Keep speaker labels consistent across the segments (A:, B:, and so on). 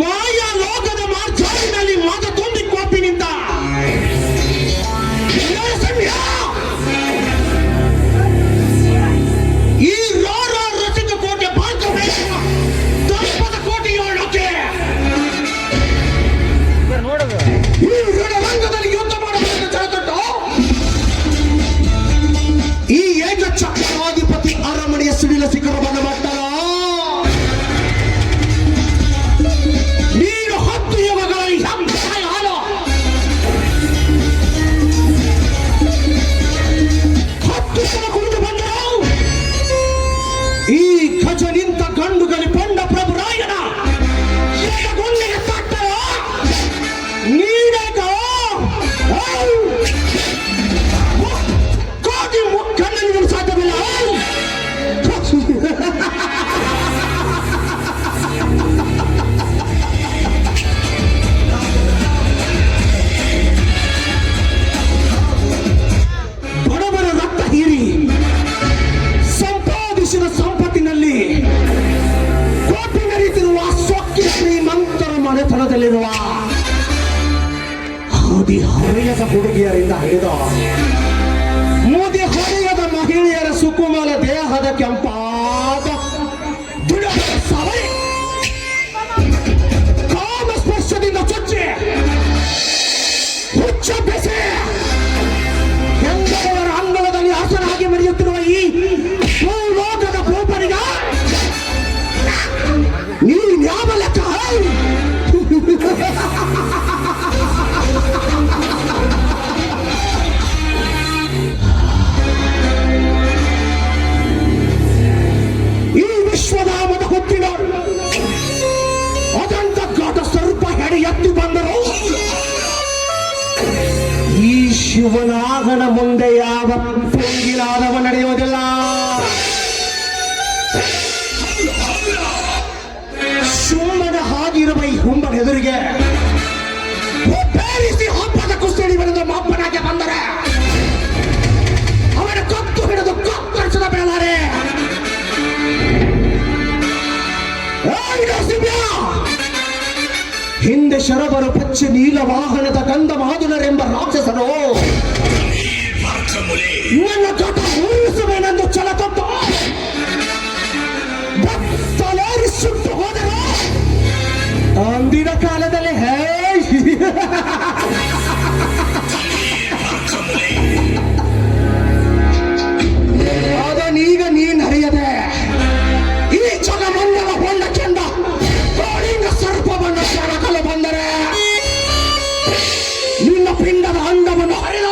A: ಮಾಯಾ ಲೋಕದ ಮಾರ್ಚಾರಿನಲ್ಲಿ ಮತ ತುಂಬಿ ಕೋಪಿ ನಿಂತ ಈ ರೋರ ರಸಿಕ ಕೋಟೆ ಬಾಳ್ಕೋಬೇಕು ದರ್ಪದ ಕೋಟೆಯೋಳಕ್ಕೆ ಈ ರಣರಂಗದಲ್ಲಿ ಯುದ್ಧ ಮಾಡಬೇಕು ಜಗತ್ತು ಈ ಏಕ ಚಕ್ರಾಧಿಪತಿ ಅರಮನೆಯ ಸುಡಿಲ ಶಿಖರವನ್ನು ಮಾಡ್ತಾರ. ನೀನು 10 ಯುಗಗಳ ಹಾಲು 10 ಸಲ ಕುಡಿದು ಬಂದರು. ಈ ಗಜ ನಿಂತ ಗಂಡುಗಲಿ ಪಂಡ ಪ್ರಭು ರಾಯನ ಗುಂಡಿಗೆ ತಟ್ಟರ ನೀಡಕ ಕೋಟಿ ಕಣ್ಣನಿಗೂ ಸಾಧ್ಯವಿಲ್ಲ. ಬಡವರ ರಕ್ತ ಹೀರಿ ಸಂಪಾದಿಸಿದ ಸಂಪತ್ತಿನಲ್ಲಿ ಕೋಟಿ ಮೆರೆತಿರುವ ಸೊಕ್ಕಿನ ಶ್ರೀಮಂತರ ಮನೆತನದಲ್ಲಿರುವ ಹಾದಿ ಹರೆಯದ ಹುಡುಗಿಯರಿಂದ ಹಿಡಿದು ಮುದಿ ಹೊರೆಯದ ಮಹಿಳೆಯರ ಸುಕುಮಾರ ದೇಹದ ಕೆಂಪಾದ ದೃಢದ ಸವರಿ ಕಾಮ ಸ್ಪರ್ಶದಿಂದ ಚುಚ್ಚಿ ಹುಚ್ಚ ಬೆಸೆ ಹೆಂಗವರ ಅಂಗಳದಲ್ಲಿ ಹಸನಾಗಿ ಮೆರೆಯುತ್ತಿರುವ ಈ ಭೂಲೋಕದ ಭೂಪನಿಗ ನೀನ್ಯಾವ ಲೆಕ್ಕ? ಈ ವಿಶ್ವನಾಮದ ಹುಟ್ಟಿನ ಅದಂತ ಘಾಟ ಸರ್ಪ ಹೆಡೆ ಎತ್ತಿ ಬಂದರು. ಈ ಶಿವನಾಗನ ಮುಂದೆ ಯಾವ ಪೊಂಗಿಲಾದವ ನಡೆಯುವುದಿಲ್ಲ. ಶುಂಭನ ಹಾಗಿರುವ ಈ ಹುಂಬನ ಎದುರಿಗೆ ಬೇರಿಸಿ ಹಬ್ಬದ ಕುಸ್ತಿ ಬರೆದು ಮಾಪನಾಗೆ ಬಂದರೆ ಅವನ ಕತ್ತು ಹಿಡಿದು ಕತ್ತರಿಸದ ಬೇಲಾರೆ. ಹಿಂದೆ ಶರಬರು ಪಚ್ಚೆ ನೀಲ ವಾಹನದ ಗಂಧ ಮಾದುನರೆಂಬ ರಾಕ್ಷಸರು ನನ್ನ ಕಟ ಉಳಿಸುವೇನೆಂದು ಛಲ ತೊಟ್ಟು ತಲೇರಿ ಸುಟ್ಟು ಹೋದರು. ಅಂದಿನ ಕಾಲದಲ್ಲಿ ಅದನ್ನೀಗ ನೀನ್ ಹರಿಯದೆ ಈ ಜಗಮಂಡಲ ಹೊಂಡ ಚೆಂದ ಕೋಳಿಂಗ ಸರ್ಪವನ್ನು ಕೆಳಕಲು ಬಂದರೆ ನಿನ್ನ ಪಿಂಡದ ಅಂಡವನ್ನು ಹರಿದ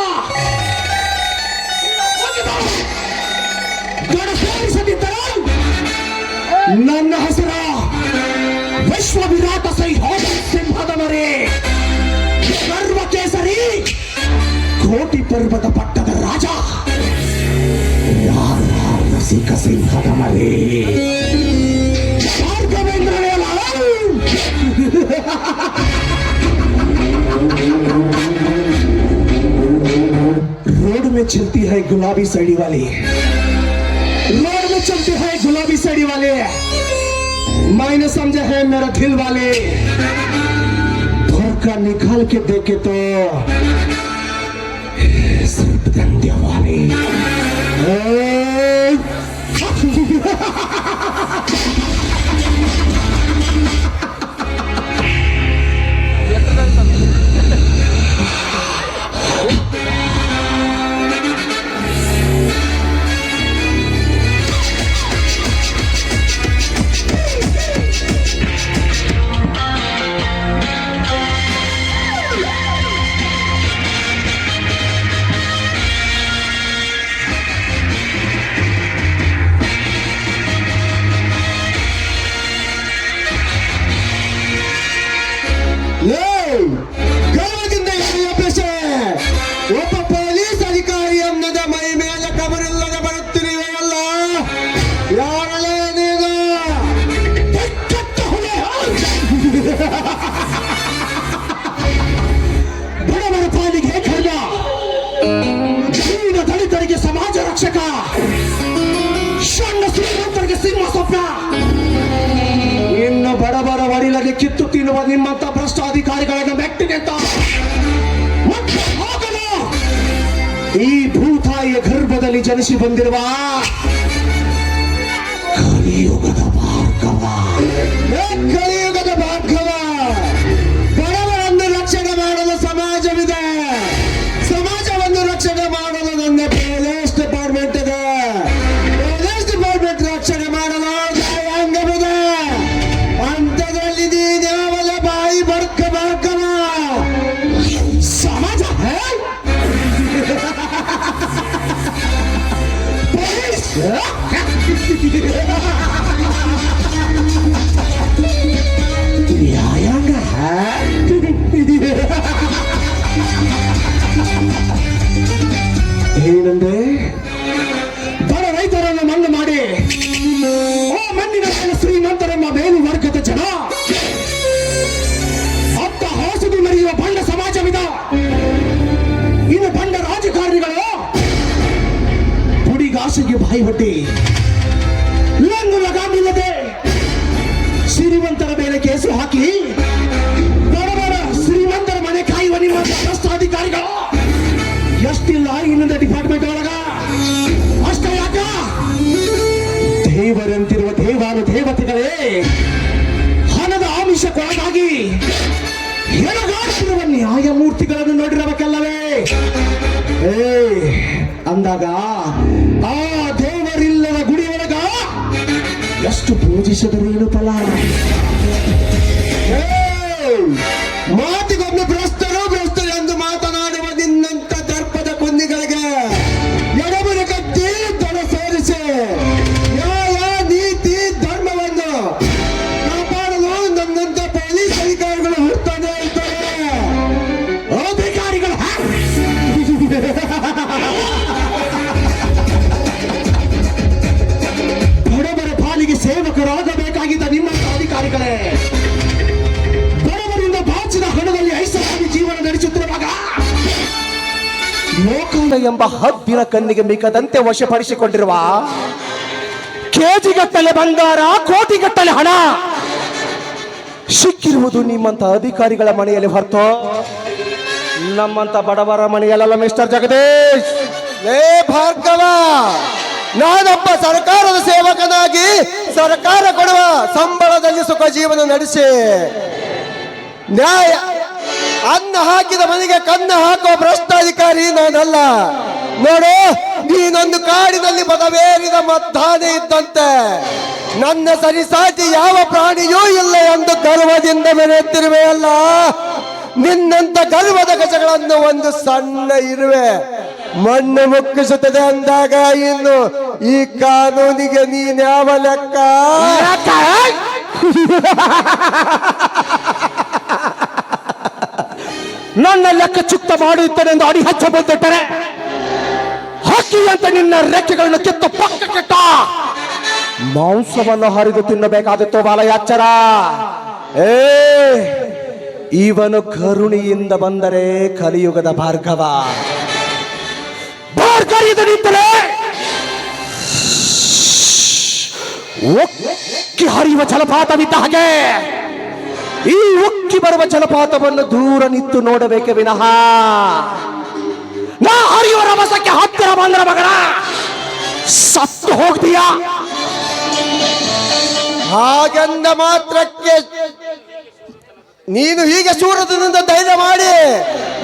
A: ಗಡ ಸೇರಿಸದಿದ್ದರೆ ನನ್ನ ಹೆಸರ ವಿಶ್ವ ವಿರಾಟ ಸೈಹೋದ ಸಿಂಹದ ಮರೆ ಸರ್ವ ಕೇಸರಿ ಕೋಟಿ ಪರ್ವತ ಪಟ್ಟದ ರಾಜ ರಸಿಕ ಸಿಂಹದ ಮರೆ रोड में चलती है गुलाबी साड़ी वाली, रोड में चलती है गुलाबी साड़ी वाले, मैंने समझा है मेरा दिल वाले, धोखा निकाल के देखे तो सिर्फ धंधे वाले। ಬಡವರ ಒಡಿಲಲ್ಲಿ ಕಿತ್ತು ತಿನ್ನುವ ನಿಮ್ಮಂತ ಭ್ರಷ್ಟ ಅಧಿಕಾರಿಗಳನ್ನು ಮೆಟ್ಟಿನಿಂದ ಮತ್ತೆ ಹೋಗಲು ಈ ಭೂತಾಯಿಯ ಗರ್ಭದಲ್ಲಿ ಜನಿಸಿ ಬಂದಿರುವ ಕಲಿಯುಗದ ಭಾರ್ಗವ. ಕಲಿಯುಗದ ಭಾರ್ಗವ. ಬಡವರನ್ನು ರಕ್ಷಣೆ ಮಾಡಲು ಸಮಾಜವಿದೆ. ಸಮಾಜವನ್ನು ರಕ್ಷಣೆ ಮಾಡಲು ನನ್ನ ಪೊಲೀಸ್ ಡಿಪಾರ್ಟ್ಮೆಂಟ್ ಇದೆ. ಪೊಲೀಸ್ ಡಿಪಾರ್ಟ್ಮೆಂಟ್ ರಕ್ಷಣೆ ಮಾಡಲು ನ್ಯಾಯಾಂಗವಿದೆ. ಅಂತದ್ರಲ್ಲಿ ನೀನ್ಯಾವಲ್ಲ ಬಾಯಿ ಬರ್ಕ ಭಾರ್ಗವ. ಸಮಾಜ ಪೊಲೀಸ್ ನ್ಯಾಯಾಂಗ ಏನಂದ್ರೆ ಬಡ ರೈತರನ್ನು ಮಣ್ಣು ಮಾಡಿ ಆ ಮಣ್ಣಿನ ಮೇಲೆ ಶ್ರೀಮಂತರೆಂಬ ಮೇಲು ವರ್ಗದ ಜನ ಅತ್ತ ಹಾಸುದು ಮೆರೆಯುವ ಬಂಡ ಸಮಾಜವಿದ. ಇನ್ನು ಬಂಡ ರಾಜಕಾರಣಿಗಳು ಪುಡಿಗಾಸಿಗೆ ಬಾಯಿ ಹೊಟ್ಟಿ ಲಂಗು ಲಗಾಮಿಲ್ಲದೆ ಶ್ರೀಮಂತರ ಮೇಲೆ ಕೇಸು ಹಾಕಿ ಬಡವರ ಶ್ರೀಮಂತರ ಮನೆ ಕಾಯುವ ನಿಮ್ಮ ಭ್ರಷ್ಟಾಧಿಕಾರಿಗಳು ಎಷ್ಟಿಲ್ಲ ಇನ್ನೊಂದು ಡಿಪಾರ್ಟ್ಮೆಂಟ್ ಒಳಗ. ಅಷ್ಟೇ ಯಾಕ ದೇವರಂತಿರುವ ದೇವಾನು ದೇವತೆಗಳೇ ಹಣದ ಆಮಿಷಕ್ಕೊಳಗಾಗಿ ಹೆಣಗಾಡುತ್ತಿರುವ ನ್ಯಾಯಮೂರ್ತಿಗಳನ್ನು ನೋಡಿರಬೇಕಲ್ಲವೇ? ಅಂದಾಗ ಆ ದೇವರಿಲ್ಲದ ಗುಡಿಯೊಳಗ ಎಷ್ಟು ಪೂಜಿಸಿದರೂ ಏನು ಫಲ? ಮಾತಿಗೊಮ್ಮೆ ಭ್ರಷ್ಟರು ಎಂದು ಮಾತನಾಡುವ ನಿನ್ನಂತ ದರ್ಪದ ಕುಂದಿಗಳಿಗೆ ಎಡಬರಿ ಕಟ್ಟಿ ದಡ ಸೇರಿಸಿ ನ್ಯಾಯ ನೀತಿ ಧರ್ಮವನ್ನು ಕಾಪಾಡಲು ನನ್ನಂತ ಪೊಲೀಸ್ ಅಧಿಕಾರಿಗಳು ಹುಡ್ತಾನೆ ಇರ್ತಾರೆ. ಅಧಿಕಾರಿಗಳು ಬಡವರ ಪಾಲಿಗೆ ಸೇವಕರಾಗಬೇಕಾಗಿದ್ದ ನಿಮ್ಮಂತ ಅಧಿಕಾರಿಗಳೇ ಬಡವರಿಂದ ಬಾಚಿದ ಹಣದಲ್ಲಿ ಐಷಾರಾಮಿ ಜೀವನ ನಡೆಸುತ್ತಿರುವಾಗ ಲೋಕಾಲ ಎಂಬ ಹದ್ದಿನ ಕಣ್ಣಿಗೆ ಮಿಕ್ಕದಂತೆ ವಶಪಡಿಸಿಕೊಂಡಿರುವ ಕೆಜಿಗಟ್ಟಲೆ ಬಂಗಾರ ಕೋಟಿಗಟ್ಟಲೆ ಹಣ ಸಿಕ್ಕಿರುವುದು ನಿಮ್ಮಂತ ಅಧಿಕಾರಿಗಳ ಮನೆಯಲ್ಲಿ ಹೊರತು ನಮ್ಮಂತ ಬಡವರ ಮನೆಯಲ್ಲ. ಮಿಸ್ಟರ್ ಜಗದೀಶ್,
B: ಲೇ ಭಾರ್ಗವ, ನಾನೊಬ್ಬ ಸರ್ಕಾರದ ಸೇವಕನಾಗಿ ಸರ್ಕಾರ ಕೊಡುವ ಸಂಬಳದಲ್ಲಿ ಸುಖ ಜೀವನ ನಡೆಸಿ ನ್ಯಾಯ ಅನ್ನ ಹಾಕಿದ ಮನೆಗೆ ಕನ್ನ ಹಾಕುವ ಭ್ರಷ್ಟಾಧಿಕಾರಿ ನಾನಲ್ಲ. ನೋಡು, ನೀನೊಂದು ಕಾಡಿನಲ್ಲಿ ಪದವೇರಿದ ಮದ್ದಾನೆ ಇದ್ದಂತೆ. ನನ್ನ ಸರಿಸಾಟಿ ಯಾವ ಪ್ರಾಣಿಯೂ ಇಲ್ಲ ಎಂದು ಗರ್ವದಿಂದ ಮೆರೆಯುತ್ತಿರುವೆಯಲ್ಲ. ನಿನ್ನಂತ ಗರ್ವದ ಗಜಗಳನ್ನು ಒಂದು ಸಣ್ಣ ಇರುವೆ ಮಣ್ಣು ಮುಕ್ಕಿಸುತ್ತದೆ ಅಂದಾಗ ಇನ್ನು ಈ ಕಾನೂನಿಗೆ ನೀನ್ಯಾವ ಲೆಕ್ಕ?
A: ನನ್ನ ಲೆಕ್ಕ ಚುಕ್ತ ಮಾಡುತ್ತೇನೆ ಎಂದು ಅಡಿ ಹಚ್ಚ ಬಂದಿಟ್ಟರೆ ಹಕ್ಕಿ ಅಂತ ನಿನ್ನ ರೆಕ್ಕೆಗಳನ್ನು ಕಿತ್ತು ಪಕ್ಕ ಕೆಟ್ಟ ಮಾಂಸವನ್ನು ಹರಿದು ತಿನ್ನಬೇಕಾದಿತ್ತು ಬಾಲಯಾಚರ. ಇವನು ಕರುಣಿಯಿಂದ ಬಂದರೆ ಕಲಿಯುಗದ ಭಾರ್ಗವ. ಭಾರ್ಗವಿದ ನಿಂತಲೇ ಒಕ್ಕಿ ಹರಿಯುವ ಜಲಪಾತವಿದ್ದ ಹಾಗೆ ಈ ಉಕ್ಕಿ ಬರುವ ಜಲಪಾತವನ್ನು ದೂರ ನಿಂತು ನೋಡಬೇಕೆ ವಿನಃ ನಾ ಹರಿಯುವ ರಭಸಕ್ಕೆ ಹತ್ತಿರ ಬಂದ್ರ ಮಗನ ಸತ್ತು ಹೋಗ್ತೀಯಾ?
B: ಹಾಗಂದ ಮಾತ್ರಕ್ಕೆ ನೀನು ಹೀಗೆ ಸೂರತದಿಂದ ಧೈರ್ಯ ಮಾಡಿ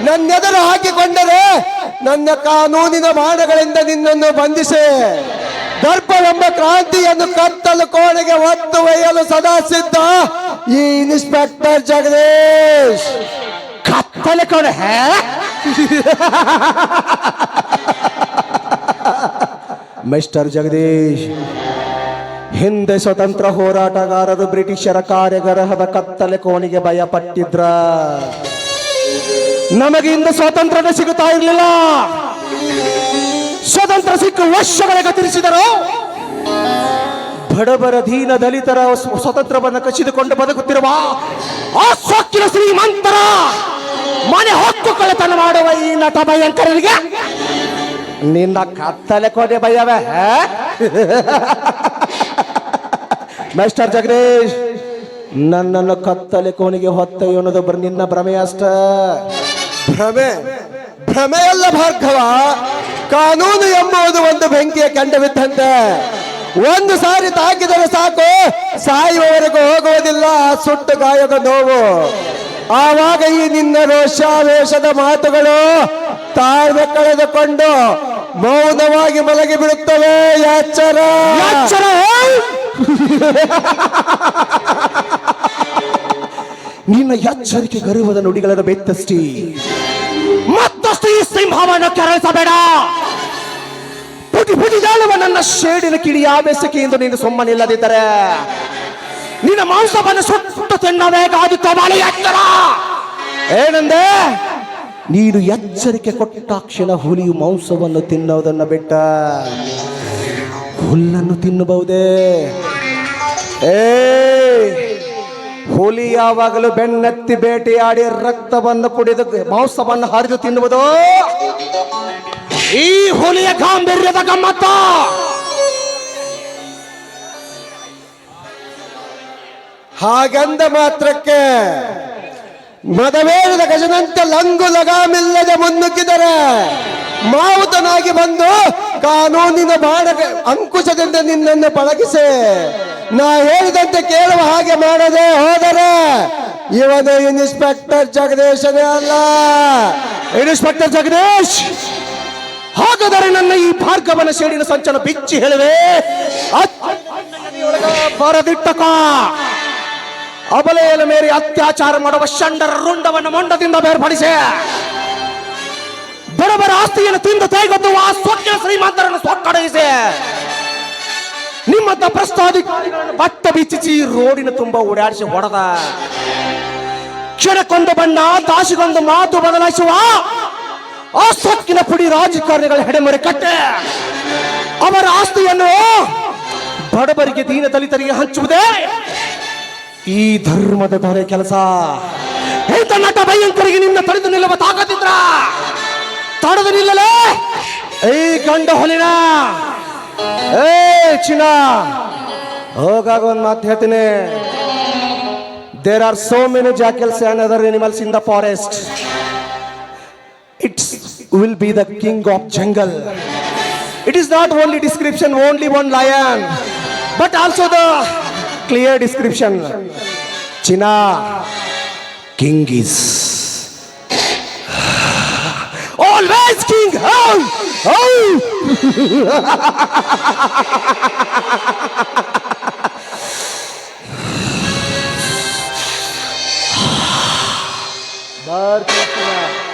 B: ನನ್ನೆದುರು ಹಾಕಿಕೊಂಡರೆ ನನ್ನ ಕಾನೂನಿನ ಬಾಣಗಳಿಂದ ನಿನ್ನನ್ನು ಬಂಧಿಸಿ ದರ್ಪವೆಂಬ ಕ್ರಾಂತಿಯನ್ನು ಕತ್ತಲು ಕೋಣೆಗೆ ಒತ್ತು ಒಯ್ಯಲು ಸದಾ ಸಿದ್ಧ ಈ ಇನ್ಸ್ಪೆಕ್ಟರ್ ಜಗದೀಶ್.
A: ಕತ್ತಲೆ ಕೋಣೆ ಮಿಸ್ಟರ್ ಜಗದೀಶ್, ಹಿಂದೆ ಸ್ವತಂತ್ರ ಹೋರಾಟಗಾರರು ಬ್ರಿಟಿಷರ ಕಾರ್ಯಗರಹದ ಕತ್ತಲೆ ಕೋಣಿಗೆ ಭಯಪಟ್ಟಿದ್ರ. ನಮಗೆ ಇಂದು ಸ್ವಾತಂತ್ರ್ಯ ಸಿಗುತ್ತಾ ಇರಲಿಲ್ಲ. ಸ್ವತಂತ್ರ ಸಿಕ್ಕ ವರ್ಷಗಳಿಗೆ ತಿರುಗಿಸಿದರು. ಬಡಬರ ದೀನ ದಲಿತರ ಸ್ವತಂತ್ರವನ್ನು ಕಸಿದುಕೊಂಡು ಬದುಕುತ್ತಿರುವ ಆ ಸೊಕ್ಕಿನ ಶ್ರೀಮಂತರ ಮನೆ ಹೊತ್ತು ಕಳ್ಳತನ ಮಾಡುವ ಈ ನಟ ಭಯಂಕರರಿಗೆ ನಿನ್ನ ಕತ್ತಲೆ ಕೋಣೆ ಭಯವೇ? ಮಿಸ್ಟರ್ ಜಗದೀಶ್, ನನ್ನನ್ನು ಕತ್ತಲೆ ಕೋಣಿಗೆ ಹೊತ್ತೊಯ್ಯು ಅನ್ನೋದು ಬರೀ ನಿನ್ನ ಭ್ರಮೆ ಅಷ್ಟ.
B: ಭ್ರಮೆ ಭ್ರಮೆಯಲ್ಲ ಭಾರ್ಗವ. ಕಾನೂನು ಎಂಬುದು ಒಂದು ಬೆಂಕಿಯ ಕೆಂಡವಿದ್ದಂತೆ. ಒಂದು ಸಾರಿ ತಾಕಿದರೆ ಸಾಕು, ಸಾಯುವವರೆಗೂ ಹೋಗುವುದಿಲ್ಲ ಆ ಸುಟ್ಟು ಗಾಯದ ನೋವು. ಆವಾಗ ಈ ನಿನ್ನ ರೋಷಾವೇಶದ ಮಾತುಗಳು ತಾಳ್ಮೆ ಕಳೆದುಕೊಂಡು ಮೌನವಾಗಿ ಮಲಗಿ ಬಿಡುತ್ತವೆ. ಎಚ್ಚರ
A: ಎಚ್ಚರ! ನಿನ್ನ ಎಚ್ಚರಿಕೆ ಗರ್ವದ ನುಡಿಗಳ ಬೆತ್ತಷ್ಟಿ. ಮತ್ತಷ್ಟು ಈ ಸಿಂಹವನ್ನು ಕೆರಳಿಸಬೇಡ. ಪುಟಿ ಪುಟಿದಾಳುವ ನನ್ನ ಶೇಡಿನ ಕಿಡಿಯ ಬೆಸಕೆಯಿಂದ ನೀನು ಸುಮ್ಮನಿಲ್ಲದಿದ್ದರೆ ನಿನ್ನ ಮಾಂಸವನ್ನು ಸುಟ್ಟು ತಿನ್ನಬೇಕಾದಿತ್ತು. ಬಾಳಿ ಎಚ್ಚರ! ಏನಂದೆ? ನೀನು ಎಚ್ಚರಿಕೆ ಕೊಟ್ಟಾಕ್ಷಣ ಹುಲಿಯು ಮಾಂಸವನ್ನು ತಿನ್ನೋದನ್ನ ಬಿಟ್ಟ ಹುಲ್ಲನ್ನು ತಿನ್ನಬಹುದೇ? ಹುಲಿ ಯಾವಾಗಲೂ ಬೆನ್ನತ್ತಿ ಬೇಟೆಯಾಡಿ ರಕ್ತವನ್ನು ಕುಡಿದು ಮಾಂಸವನ್ನು ಹರಿದು ತಿನ್ನುವುದು ಈ ಹುಲಿಯ ಗಾಂಭೀರ್ಯದ ಗಮ್ಮತ್ತ.
B: ಹಾಗಂದ ಮಾತ್ರಕ್ಕೆ ಮದವೇರಿದ ಗಜನಂತೆ ಲಂಗು ಲಗಾಮಿಲ್ಲದೆ ಮುನ್ನುಗ್ಗಿದರೆ ಮಾವುತನಾಗಿ ಬಂದು ಕಾನೂನಿನ ಬಾಣ ಅಂಕುಶದಿಂದ ನಿನ್ನನ್ನು ಪಳಗಿಸಿ ನಾ ಹೇಳಿದಂತೆ ಕೇಳುವ ಹಾಗೆ ಮಾಡದೆ ಹೋದರೆ ಇವನು ಇನ್ಸ್ಪೆಕ್ಟರ್ ಜಗದೀಶನೇ ಅಲ್ಲ.
A: ಇನ್ಸ್ಪೆಕ್ಟರ್ ಜಗದೀಶ್, ಹಾಗಾದರೆ ನನ್ನ ಈ ಭಾರ್ಗವನ ಶೇಡಿನ ಸಂಚನ ಬಿಚ್ಚಿ ಹೇಳುವೆ. ಬರದಿಟ್ಟಕ ಅಬಲೆಯ ಮೇಲೆ ಅತ್ಯಾಚಾರ ಮಾಡುವ ಷಂಡರ ರುಂಡವನ್ನು ಮೊಂಡದಿಂದ ಬೇರ್ಪಡಿಸಿ ಬಡಬರ ಆಸ್ತಿಯನ್ನು ತಿಂದು ತೈಗೊದ್ದು ಆ ಸ್ವಚ್ಛ ಶ್ರೀಮಂತರನ್ನು ಸ್ವಕ್ಕಡಗಿಸಿ ನಿಮ್ಮಂತ ಭ್ರಷ್ಟಾಧಿಕಾರಿಗಳನ್ನು ಬಟ್ಟ ಬಿಚ್ಚಿಸಿ ರೋಡಿನ ತುಂಬ ಓಡಾಡಿಸಿ ಹೊಡೆದ ಕ್ಷಣಕ್ಕೊಂದು ಬಣ್ಣ ತಾಸಿಗೊಂದು ಮಾತು ಬದಲಾಯಿಸುವ ಆ ಸೊಕ್ಕಿನ ಪುಡಿ ರಾಜಕಾರಣಿಗಳ ಹೆಡೆಮರೆ ಕಟ್ಟೆ ಅವರ ಆಸ್ತಿಯನ್ನು ಬಡಬರಿಗೆ ದೀನ ದಲಿತರಿಗೆ ಹಂಚುವುದೇ ಈ ಧರ್ಮದ ದೊರೆ ಕೆಲಸ. ಇಂಥ ನಟ ಭಯಂಕರಿಗೆ ನಿನ್ನ ತಡೆದು ನಿಲ್ಲುವ ತಾಕತ್ತಿದ್ರ ತಡೆದು ನಿಲ್ಲಲೇ ಈ ಗಂಡ ಹೊಲಿನ. ಚಿನ್ನ ಹೋಗಾಗ ಒಂದು ಮಾತು ಹೇಳ್ತೀನಿ. There are so many jackals and other animals in the forest. It will be the king of jungle. It is not only description, only one lion, but also the clear description. China, king is always king. Oh, oh. Bharti China.